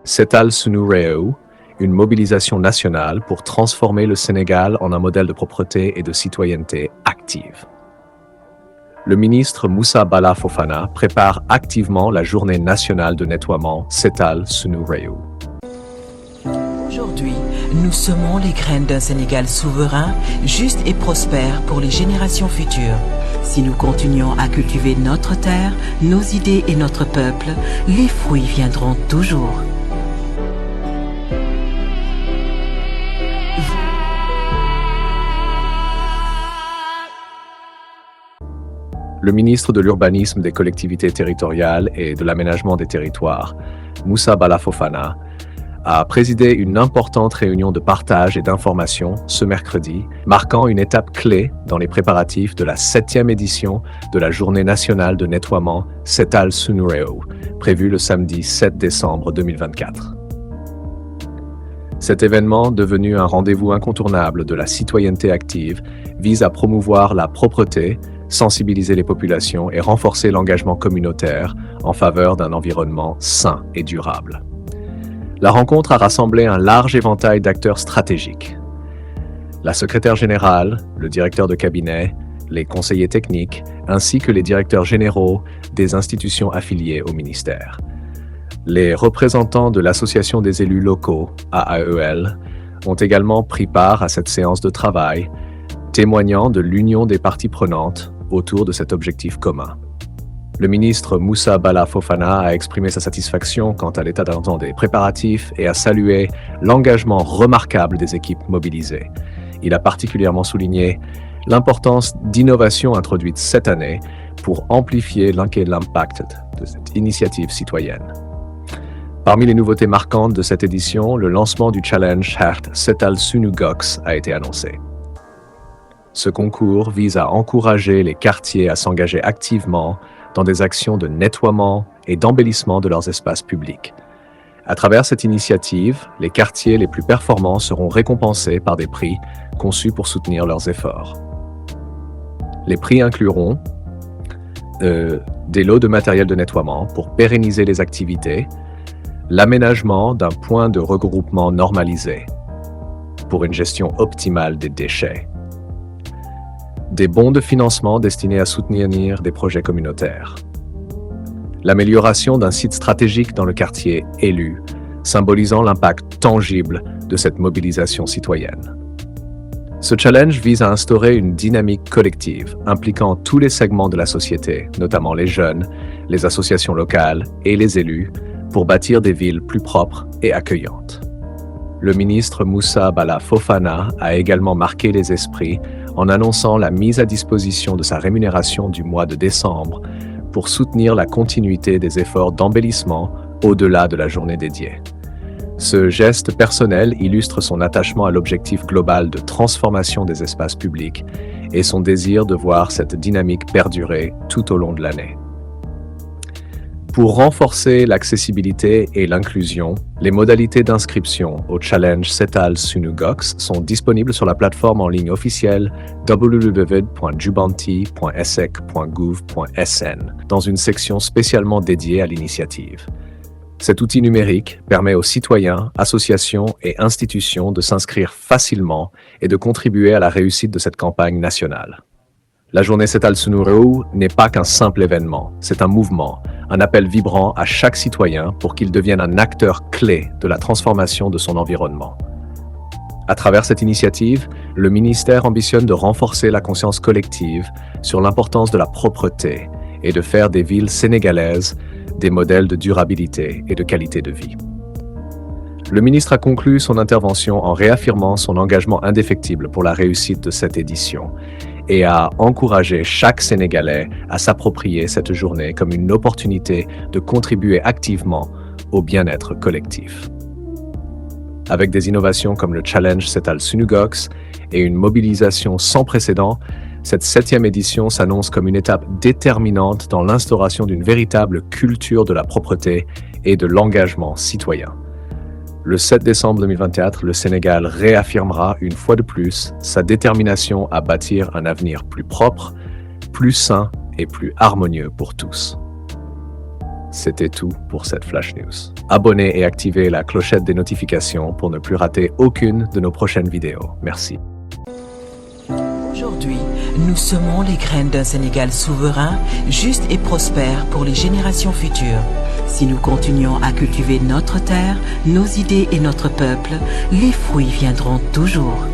Setal Sunu Reo, une mobilisation nationale pour transformer le Sénégal en un modèle de propreté et de citoyenneté active. Le ministre Moussa Bala Fofana prépare activement la journée nationale de nettoiement Setal Sunu Reo. Aujourd'hui, nous semons les graines d'un Sénégal souverain, juste et prospère pour les générations futures. Si nous continuons à cultiver notre terre, nos idées et notre peuple, les fruits viendront toujours. Le ministre de l'Urbanisme, des collectivités territoriales et de l'aménagement des territoires, Moussa Bala Fofana, a présidé une importante réunion de partage et d'information ce mercredi, marquant une étape clé dans les préparatifs de la 7e édition de la Journée nationale de nettoiement Setal Sunu Reo, prévue le samedi 7 décembre 2024. Cet événement, devenu un rendez-vous incontournable de la citoyenneté active, vise à promouvoir la propreté, sensibiliser les populations et renforcer l'engagement communautaire en faveur d'un environnement sain et durable. La rencontre a rassemblé un large éventail d'acteurs stratégiques. La secrétaire générale, le directeur de cabinet, les conseillers techniques, ainsi que les directeurs généraux des institutions affiliées au ministère. Les représentants de l'Association des élus locaux, AAEL, ont également pris part à cette séance de travail, témoignant de l'union des parties prenantes autour de cet objectif commun. Le ministre Moussa Bala Fofana a exprimé sa satisfaction quant à l'état d'avancement des préparatifs et a salué l'engagement remarquable des équipes mobilisées. Il a particulièrement souligné l'importance d'innovations introduites cette année pour amplifier l'impact de cette initiative citoyenne. Parmi les nouveautés marquantes de cette édition, le lancement du challenge Hert Setal Sunu Gox a été annoncé. Ce concours vise à encourager les quartiers à s'engager activement dans des actions de nettoiement et d'embellissement de leurs espaces publics. À travers cette initiative, les quartiers les plus performants seront récompensés par des prix conçus pour soutenir leurs efforts. Les prix incluront des lots de matériel de nettoiement pour pérenniser les activités, l'aménagement d'un point de regroupement normalisé pour une gestion optimale des déchets, des bons de financement destinés à soutenir des projets communautaires, l'amélioration d'un site stratégique dans le quartier élu, symbolisant l'impact tangible de cette mobilisation citoyenne. Ce challenge vise à instaurer une dynamique collective impliquant tous les segments de la société, notamment les jeunes, les associations locales et les élus, pour bâtir des villes plus propres et accueillantes. Le ministre Moussa Bala Fofana a également marqué les esprits en annonçant la mise à disposition de sa rémunération du mois de décembre pour soutenir la continuité des efforts d'embellissement au-delà de la journée dédiée. Ce geste personnel illustre son attachement à l'objectif global de transformation des espaces publics et son désir de voir cette dynamique perdurer tout au long de l'année. Pour renforcer l'accessibilité et l'inclusion, les modalités d'inscription au challenge Setal Sunu Gox sont disponibles sur la plateforme en ligne officielle www.jubanti.sec.gouv.sn dans une section spécialement dédiée à l'initiative. Cet outil numérique permet aux citoyens, associations et institutions de s'inscrire facilement et de contribuer à la réussite de cette campagne nationale. La journée Setal Sunu Reo n'est pas qu'un simple événement, c'est un mouvement, un appel vibrant à chaque citoyen pour qu'il devienne un acteur clé de la transformation de son environnement. À travers cette initiative, le ministère ambitionne de renforcer la conscience collective sur l'importance de la propreté et de faire des villes sénégalaises des modèles de durabilité et de qualité de vie. Le ministre a conclu son intervention en réaffirmant son engagement indéfectible pour la réussite de cette édition et a encouragé chaque Sénégalais à s'approprier cette journée comme une opportunité de contribuer activement au bien-être collectif. Avec des innovations comme le challenge Setal Sunu Gox et une mobilisation sans précédent, cette 7e édition s'annonce comme une étape déterminante dans l'instauration d'une véritable culture de la propreté et de l'engagement citoyen. Le 7 décembre 2024, le Sénégal réaffirmera une fois de plus sa détermination à bâtir un avenir plus propre, plus sain et plus harmonieux pour tous. C'était tout pour cette Flash News. Abonnez et activez la clochette des notifications pour ne plus rater aucune de nos prochaines vidéos. Merci. Aujourd'hui, nous semons les graines d'un Sénégal souverain, juste et prospère pour les générations futures. Si nous continuons à cultiver notre terre, nos idées et notre peuple, les fruits viendront toujours.